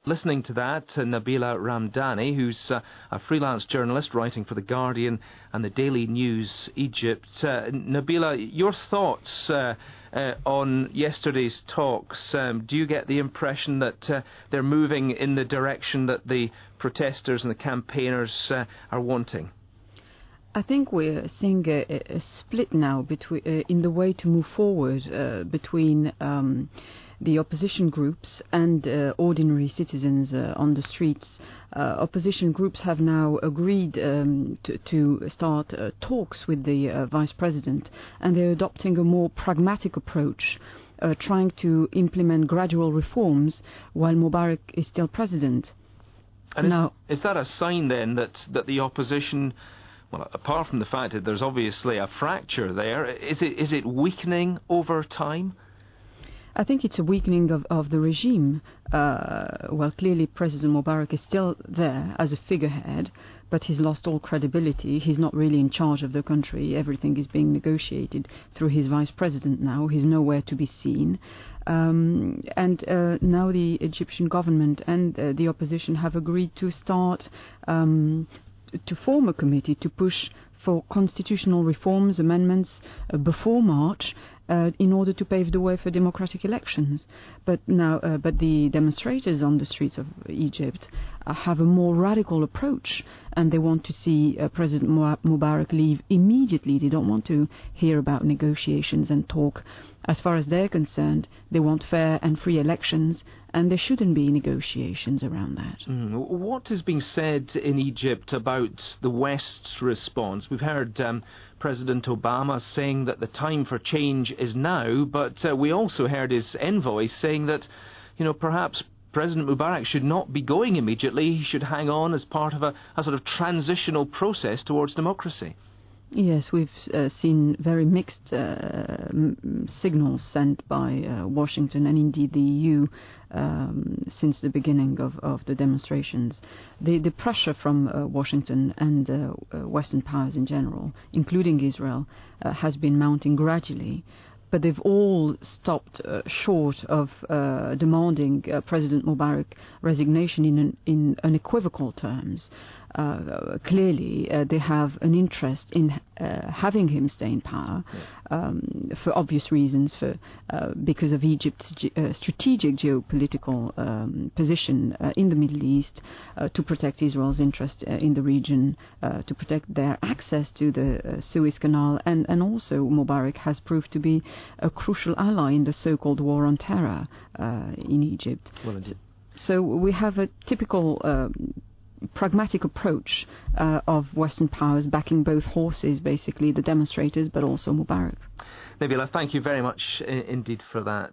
Listening to that, Nabila Ramdani, who's a freelance journalist writing for The Guardian and the Daily News Egypt. Nabila, your thoughts on yesterday's talks? Do you get the impression that they're moving in the direction that the protesters and the campaigners are wanting? I think we're seeing a split now between in the way to move forward between the opposition groups and ordinary citizens on the streets. Opposition groups have now agreed to start talks with the vice president, and they're adopting a more pragmatic approach, trying to implement gradual reforms while Mubarak is still president. And is that a sign then that the opposition, well, apart from the fact that there's obviously a fracture there, is it weakening over time? I think it's a weakening of the regime. Well, clearly President Mubarak is still there as a figurehead, but he's lost all credibility. He's not really in charge of the country. Everything is being negotiated through his vice president now. He's nowhere to be seen. And now the Egyptian government and the opposition have agreed to start to form a committee to push for constitutional reforms, amendments before March, in order to pave the way for democratic elections. But the demonstrators on the streets of Egypt have a more radical approach, and they want to see President Mubarak leave immediately. They don't want to hear about negotiations and talk. As far as they're concerned, they want fair and free elections, and there shouldn't be negotiations around that. What is being said in Egypt about the West's response? We've heard President Obama saying that the time for change is now, but we also heard his envoy saying that, perhaps President Mubarak should not be going immediately. He should hang on as part of a sort of transitional process towards democracy. Yes, we've seen very mixed signals sent by Washington and indeed the EU since the beginning of the demonstrations. The pressure from Washington and Western powers in general, including Israel, has been mounting gradually, but they've all stopped short of demanding President Mubarak resignation in unequivocal terms. Clearly, they have an interest in having him stay in power, for obvious reasons, because of Egypt's strategic geopolitical position in the Middle East, to protect Israel's interest in the region, to protect their access to the Suez Canal, and also Mubarak has proved to be a crucial ally in the so-called war on terror in Egypt. Well, so we have a typical pragmatic approach of Western powers backing both horses, basically the demonstrators, but also Mubarak. Nabila, thank you very much indeed for that.